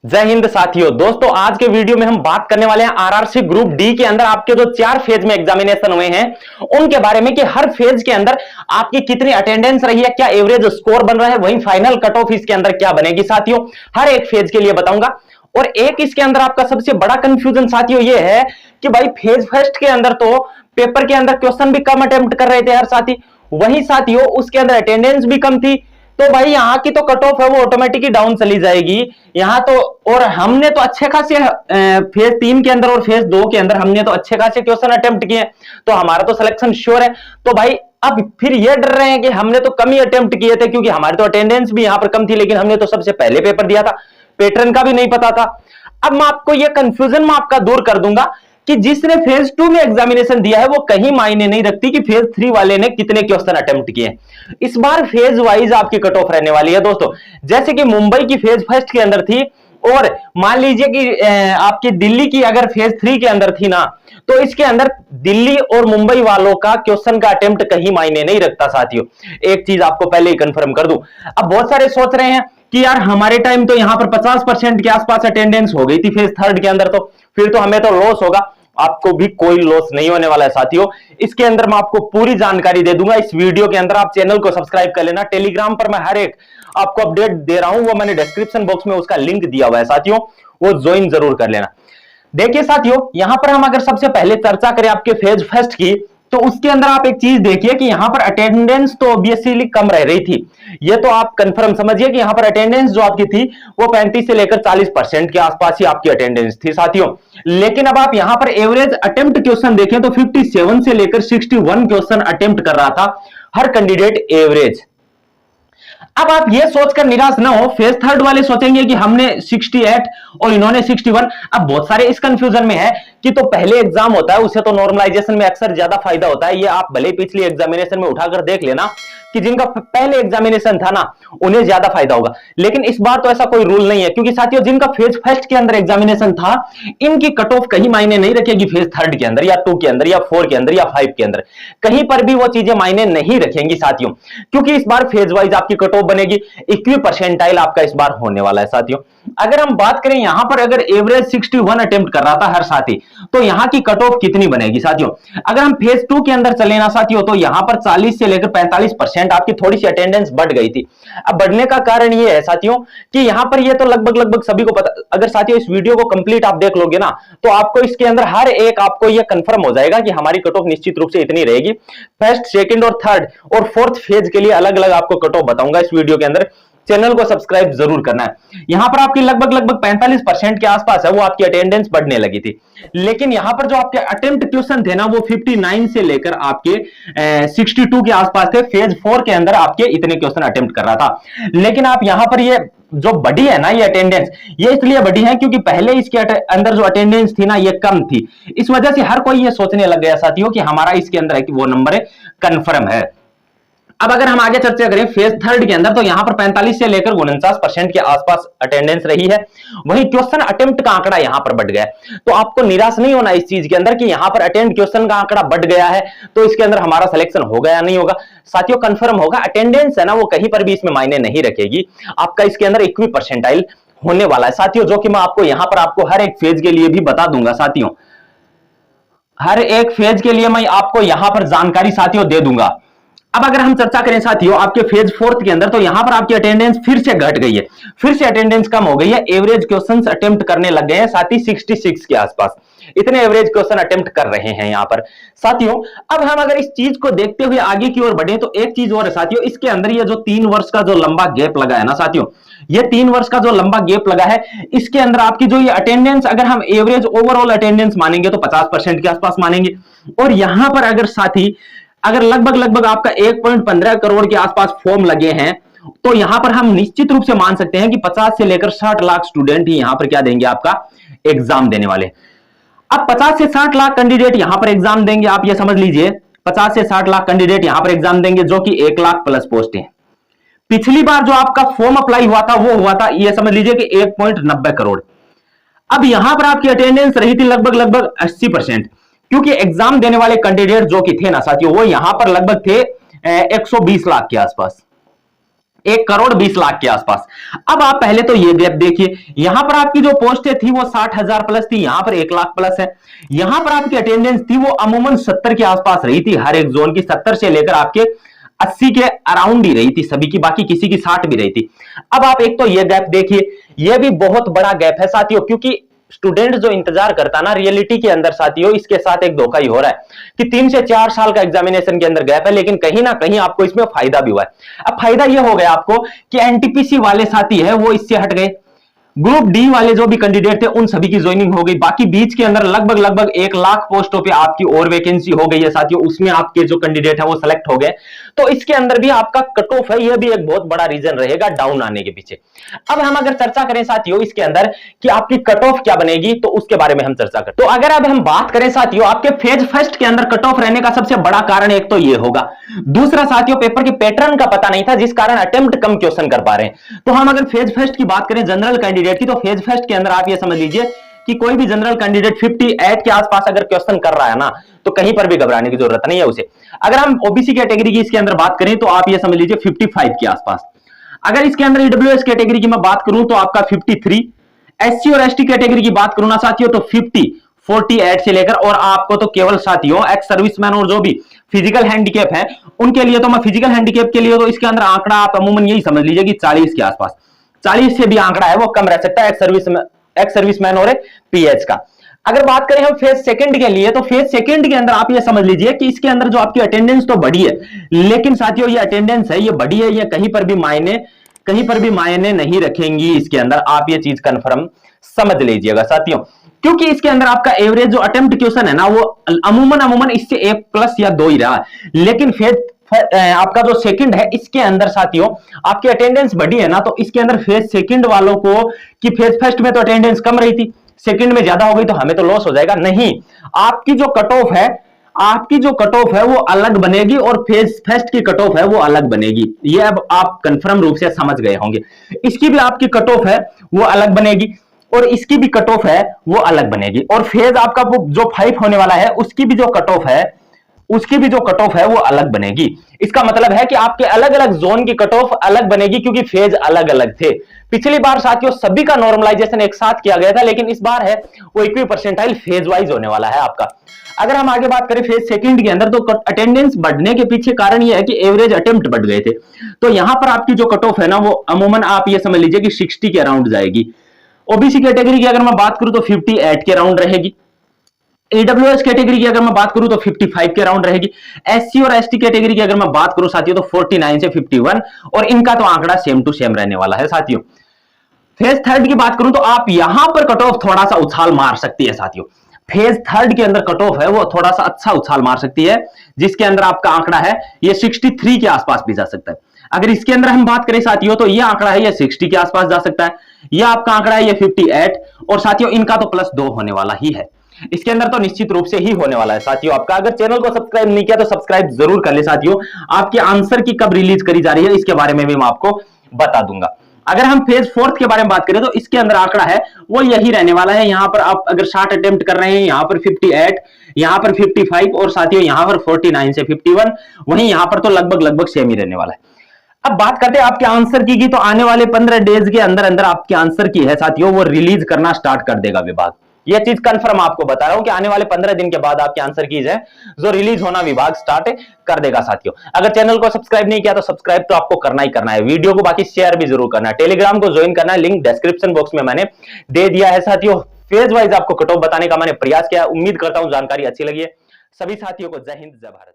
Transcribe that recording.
जय हिंद साथियों। दोस्तों आज के वीडियो में हम बात करने वाले हैं आरआरसी ग्रुप डी के अंदर आपके जो 4 फेज में एग्जामिनेशन हुए हैं उनके बारे में कि हर फेज के अंदर आपकी कितनी अटेंडेंस रही है, क्या एवरेज स्कोर बन रहा है, वहीं फाइनल कट ऑफ इसके अंदर क्या बनेगी साथियों, हर एक फेज के लिए बताऊंगा। और एक इसके अंदर आपका सबसे बड़ा कंफ्यूजन साथियों ये है कि भाई फेज फर्स्ट के अंदर तो पेपर के अंदर क्वेश्चन भी कम अटेम्प्ट कर रहे थे हर साथी, वही साथियों उसके अंदर अटेंडेंस भी कम थी, तो भाई यहाँ की तो कट ऑफ है वो ऑटोमेटिकली डाउन चली जाएगी यहाँ तो। और हमने तो अच्छे खासे फेज 3 के अंदर और फेज 2 के अंदर हमने तो अच्छे खासे क्वेश्चन अटेम्प्ट किए, तो हमारा तो सिलेक्शन श्योर है। तो भाई अब फिर ये डर रहे हैं कि हमने तो कम ही अटेम्प्ट किए थे क्योंकि हमारी तो अटेंडेंस भी यहाँ पर कम थी, लेकिन हमने तो सबसे पहले पेपर दिया था, पैटर्न का भी नहीं पता था। अब मैं आपको ये कंफ्यूजन में आपका दूर कर दूंगा कि जिसने फेज 2 में एग्जामिनेशन दिया है वो कहीं मायने नहीं रखती कि फेज 3 वाले ने कितने क्वेश्चन अटेम्प्ट किए। इस बार फेज वाइज आपकी कट ऑफ रहने वाली है दोस्तों। जैसे कि मुंबई की फेज फर्स्ट के अंदर थी और मान लीजिए कि आपकी दिल्ली की अगर फेज 3 के अंदर थी ना, तो इसके अंदर दिल्ली और मुंबई वालों का क्वेश्चन का अटेम्प्ट कहीं मायने नहीं रखता साथियों। एक चीज आपको पहले ही कंफर्म कर दूं। अब बहुत सारे सोच रहे हैं कि यार हमारे टाइम तो यहां पर 50% के आसपास अटेंडेंस हो गई थी फेज थर्ड के अंदर, तो फिर तो हमें तो लॉस होगा। आपको भी कोई लॉस नहीं होने वाला है साथियों। इसके अंदर मैं आपको पूरी जानकारी दे दूंगा इस वीडियो के अंदर। आप चैनल को सब्सक्राइब कर लेना। टेलीग्राम पर मैं हर एक आपको अपडेट दे रहा हूं, वो मैंने डिस्क्रिप्शन बॉक्स में उसका लिंक दिया हुआ है साथियों, वो ज्वाइन जरूर कर लेना। देखिए साथियों, यहां पर हम अगर सबसे पहले चर्चा करें आपके फेज फर्स्ट की, तो उसके अंदर आप एक चीज देखिए कि यहां पर अटेंडेंस तो ऑब्वियसली कम रह रही थी, ये तो आप कंफर्म समझिए कि यहां पर अटेंडेंस जो आपकी थी वो 35 से लेकर 40% के आसपास ही आपकी अटेंडेंस थी साथियों। लेकिन अब आप यहां पर एवरेज अटेम्प्ट क्वेश्चन देखें तो 57 से लेकर 61 क्वेश्चन अटेम्प्ट कर रहा था हर कैंडिडेट एवरेज। अब आप ये सोचकर निराश ना हो, फेज थर्ड वाले सोचेंगे कि हमने 68 और इन्होंने 61। अब बहुत सारे इस कंफ्यूजन में है कि तो पहले एग्जाम होता है उसे तो नॉर्मलाइजेशन में अक्सर ज्यादा फायदा होता है। ये आप भले पिछली एग्जामिनेशन में उठाकर देख लेना कि जिनका पहले एग्जामिनेशन था ना उन्हें ज्यादा फायदा होगा, लेकिन इस बार तो ऐसा कोई रूल नहीं है क्योंकि साथियों जिनका फेज फर्स्ट के अंदर एग्जामिनेशन था इनकी कट ऑफ कहीं मायने नहीं रखेगी फेज थर्ड के अंदर या 2 के अंदर या 4 के अंदर या 5 के अंदर, कहीं पर भी वो चीजें मायने नहीं रखेंगी साथियों, क्योंकि इस बार फेज वाइज आपकी कट ऑफ बनेगी। 21 परसेंटाइल आपका इस बार होने वाला है साथियों। अगर हम बात करें यहां पर अगर एवरेज 61 अटेम्प्ट कर रहा था हर साथी, तो यहां की कट ऑफ कितनी बनेगी साथियों। अगर हम फेज 2 के अंदर चले ना साथियों, तो यहां पर 40 से लेकर 45% आपकी थोड़ी सी अटेंडेंस बढ़ गई थी। अब बढ़ने का कारण ये है साथियों कि यहां पर ये तो लगभग सभी को पता, अगर साथियों इस वीडियो को कंप्लीट आप देख लोगे ना तो आपको इसके अंदर हर एक आपको ये कंफर्म हो जाएगा कि हमारी कट ऑफ निश्चित रूप से इतनी रहेगी। फर्स्ट, सेकंड और थर्ड और फोर्थ फेज के लिए अलग अलग आपको कट ऑफ बताऊंगा इस वीडियो के अंदर। चैनल को सब्सक्राइब जरूर करना है। यहां पर आपकी लगभग 45% के आसपास है वो आपकी अटेंडेंस बढ़ने लगी थी, लेकिन यहां पर जो आपके अटेम्प्ट क्वेश्चन थे ना वो 59 से लेकर आपके 62 के आसपास थे। फेज 4 के अंदर आपके इतने क्वेश्चन अटेम्प्ट कर रहा था, लेकिन आप यहां पर ये जो बढ़ी है ना ये अटेंडेंस, ये इसलिए बढ़ी है क्योंकि पहले इसके अंदर जो अटेंडेंस थी ना ये कम थी, इस वजह से हर कोई ये सोचने लग गया साथियों कि हमारा इसके अंदर है कि वो नंबर है कंफर्म है। अब अगर हम आगे चर्चा करें फेज थर्ड के अंदर, तो यहां पर 45 से लेकर 49% के आसपास अटेंडेंस रही है, वहीं क्वेश्चन अटेम्प्ट का आंकड़ा यहां पर बढ़ गया है। तो आपको निराश नहीं होना इस चीज के अंदर कि यहां पर अटेम्प्ट क्वेश्चन का आंकड़ा बढ़ गया है तो इसके अंदर हमारा सिलेक्शन होगा या नहीं होगा साथियों, कंफर्म होगा। अटेंडेंस है ना वो कहीं पर भी इसमें मायने नहीं रखेगी, आपका इसके अंदर 21 परसेंटाइल होने वाला है साथियों, जो कि मैं आपको यहां पर आपको हर एक फेज के लिए भी बता दूंगा साथियों। हर एक फेज के लिए मैं आपको यहां पर जानकारी साथियों दे दूंगा। अब अगर हम चर्चा करें साथियों आपके फेज फोर्थ के अंदर, तो यहां पर आपकी अटेंडेंस फिर से घट गई है, फिर से अटेंडेंस कम हो गई है। एवरेज क्वेश्चंस अटेम्प्ट करने लग गए हैं साथी 66 के आसपास, इतने एवरेज क्वेश्चन अटेम्प्ट कर रहे हैं यहां पर साथियों। अब हम अगर इस चीज को देखते हुए आगे की ओर बढ़े तो एक चीज और है साथियों, इसके अंदर ये जो 3 वर्ष का जो लंबा गैप लगा है ना साथियों, ये 3 वर्ष का जो लंबा गैप लगा है इसके अंदर आपकी जो ये अटेंडेंस, अगर हम एवरेज ओवरऑल अटेंडेंस मानेंगे तो 50% के आसपास मानेंगे, और यहां पर अगर साथी अगर लगभग आपका 1.15 करोड़ के आसपास फॉर्म लगे हैं, तो यहां पर हम निश्चित रूप से मान सकते हैं कि 50 से लेकर 60 लाख स्टूडेंट ही यहां पर क्या देंगे आपका एग्जाम देने वाले। अब 50 से 60 लाख कैंडिडेट यहां पर एग्जाम देंगे, आप ये समझ लीजिए 50 से 60 लाख कैंडिडेट यहां पर एग्जाम देंगे, जो कि 1 लाख प्लस पोस्ट है। पिछली बार जो आपका फॉर्म अप्लाई हुआ था वो हुआ था ये समझ लीजिए कि 1.90 करोड़। अब यहां पर आपकी अटेंडेंस रही थी लगभग 80%, क्योंकि एग्जाम देने वाले कैंडिडेट जो कि थे ना साथियों वो यहां पर लगभग थे 120 लाख के आसपास। 1,20,00,000 के आसपास। अब आप पहले तो ये गैप देखिए, यहां पर आपकी जो पोस्टें थी वो 60,000 प्लस थी, यहां पर 1,00,000 प्लस है। यहां पर आपकी अटेंडेंस थी वो अमूमन 70 के आसपास रही थी, हर एक जोन की 70 से लेकर आपके 80 के अराउंड ही रही थी सभी की, बाकी किसी की 60 भी रही थी। अब आप एक तो ये गैप देखिए, ये भी बहुत बड़ा गैप है साथियों, क्योंकि स्टूडेंट जो इंतजार करता ना रियलिटी के अंदर साथियों, इसके साथ एक धोखा ही हो रहा है कि 3 से 4 साल का एग्जामिनेशन के अंदर गैप है, लेकिन कहीं ना कहीं आपको इसमें फायदा भी हुआ है। अब फायदा यह हो गया आपको कि एनटीपीसी वाले साथी है वो इससे हट गए, ग्रुप डी वाले जो भी कैंडिडेट थे उन सभी की ज्वाइनिंग हो गई, बाकी बीच के अंदर लगभग 1,00,000 पोस्टों पे आपकी और वैकेंसी हो गई है साथियों, उसमें आपके जो कैंडिडेट है वो सिलेक्ट हो गए। तो इसके अंदर भी आपका कट ऑफ है, यह भी एक बहुत बड़ा रीजन रहेगा डाउन आने के पीछे। अब हम अगर चर्चा करें साथियों इसके अंदर कि आपकी कट ऑफ क्या बनेगी, तो उसके बारे में हम चर्चा करें। तो अगर अब हम बात करें साथियों आपके फेज फर्स्ट के अंदर कट ऑफ रहने का सबसे बड़ा कारण एक तो ये होगा, दूसरा साथियों पेपर के पैटर्न का पता नहीं था जिस कारण अटेम्प्ट कम क्वेश्चन कर पा रहे हैं। तो हम अगर फेज फर्स्ट की बात करें जनरल कैंडिडेट की, तो फेज फर्स्ट के अंदर आप ये समझ लीजिए कि कोई भी जनरल कैंडिडेट 58 के आसपास अगर क्वेश्चन कर रहा है ना, तो कहीं पर भी घबराने की जरूरत नहीं है उसे। अगर हम ओबीसी कैटेगरी की इसके अंदर बात करें तो आप ये समझ लीजिए 55 के आसपास। अगर इसके अंदर ईडब्ल्यूएस कैटेगरी की मैं बात करूं तो आपका 53, एससी और एसटी कैटेगरी की बात करूं ना साथियों तो 50, 48 से लेकर, और आपको तो केवल साथियों एक्स सर्विसमैन और जो भी फिजिकल हैंडीकैप है उनके लिए, तो मैं फिजिकल हैंडीकैप के लिए तो इसके अंदर आंकड़ा आप अमूमन यही समझ लीजिए कि 40 के आसपास, 40 से भी आंकड़ा है वो कम रह सकता है एक्स सर्विसमैन और पीएच का। अगर बात करें हम फेज सेकंड के लिए, तो फेज सेकंड के अंदर आप ये समझ लीजिए कि इसके अंदर जो आपकी अटेंडेंस तो बढ़ी है, लेकिन साथियों ये अटेंडेंस है ये बढ़ी है, ये कहीं पर भी मायने नहीं रखेंगी इसके अंदर, आप ये चीज कंफर्म समझ लीजिएगा साथियों, क्योंकि इसके अंदर आपका एवरेज जो अटेम्प्ट क्वेश्चन है ना वो अमूमन इससे 1+ या 2 ही रहा, लेकिन फेज आपका जो सेकंड है इसके अंदर साथियों आपकी अटेंडेंस बढ़ी है ना, तो इसके अंदर फेज सेकंड वालों को कि फेज फर्स्ट में तो अटेंडेंस कम रही थी, सेकंड में ज्यादा हो गई तो हमें तो लॉस हो जाएगा, नहीं, आपकी जो कट ऑफ है वो अलग बनेगी और फेज फर्स्ट की कट ऑफ है वो अलग बनेगी, ये अब आप कंफर्म रूप से समझ गए होंगे। इसकी भी आपकी कट ऑफ है वो अलग बनेगी और इसकी भी कट ऑफ है वो अलग बनेगी, और फेज आपका जो 5 होने वाला है उसकी भी जो कट ऑफ है वो अलग बनेगी। इसका मतलब है कि आपके अलग अलग जोन की कट ऑफ अलग बनेगी, क्योंकि फेज अलग अलग थे। पिछली बार साथियों सभी का नॉर्मलाइजेशन एक साथ किया गया था, लेकिन इस बार है वो इक्वी परसेंटाइल फेज वाइज होने वाला है आपका। अगर हम आगे बात करें फेज सेकंड के अंदर, तो अटेंडेंस बढ़ने के पीछे कारण यह है कि एवरेज अटेम्प्ट बढ़ गए थे, तो यहां पर आपकी जो कट ऑफ है ना वो अमूमन आप ये समझ लीजिए कि 60 के अराउंड जाएगी। ओबीसी कैटेगरी की अगर मैं बात करूं तो 58 के अराउंड रहेगी, ईडब्ल्यूएस कैटेगरी की अगर मैं बात करूं तो 55 के अराउंड रहेगी, एससी और एसटी कैटेगरी की अगर मैं बात करूं साथियों तो 49 से 51, और इनका तो आंकड़ा सेम टू सेम रहने वाला है साथियों। फेज थर्ड की बात करूं तो आप यहां पर कट ऑफ थोड़ा सा उछाल मार सकती है साथियों, फेज थर्ड के अंदर कट ऑफ है वो थोड़ा सा अच्छा उछाल मार सकती है, जिसके अंदर आपका आंकड़ा है ये 63 के आसपास भी जा सकता है। अगर इसके अंदर हम बात करें साथियों तो ये आंकड़ा है ये 60 के आसपास जा सकता है, ये आपका आंकड़ा है ये 58, और साथियों इनका तो +2 होने वाला ही है, इसके अंदर तो निश्चित रूप से ही होने वाला है साथियों आपका। अगर चैनल को सब्सक्राइब नहीं किया तो सब्सक्राइब जरूर कर ले साथियों, आपके आंसर की कब रिलीज करी जा रही है इसके बारे में भी मैं आपको बता दूंगा। अगर हम फेज फोर्थ के बारे में बात करें तो इसके अंदर आंकड़ा है वो यही रहने वाला है, यहां पर आप अगर 60 अटेम्प्ट कर रहे हैं, यहां पर 58, यहां पर 55, और साथियों यहां पर 49 से 51, वहीं यहां पर तो लगभग सेम ही रहने वाला है। अब बात करते हैं आपके आंसर की तो आने वाले 15 डेज के अंदर अंदर आपके आंसर की है साथियों वो रिलीज करना स्टार्ट कर देगा विभाग, यह चीज कंफर्म आपको बता रहा हूं कि आने वाले 15 दिन के बाद आपके आंसर कीज है जो रिलीज होना विभाग स्टार्ट कर देगा साथियों। अगर चैनल को सब्सक्राइब नहीं किया तो सब्सक्राइब तो आपको करना ही करना है, वीडियो को बाकी शेयर भी जरूर करना है, टेलीग्राम को ज्वाइन करना है, लिंक डिस्क्रिप्शन बॉक्स में मैंने दे दिया है साथियों। फेज वाइज आपको कट ऑफ बताने का मैंने प्रयास किया, उम्मीद करता हूं जानकारी अच्छी लगी है। सभी साथियों को जय हिंद जय भारत।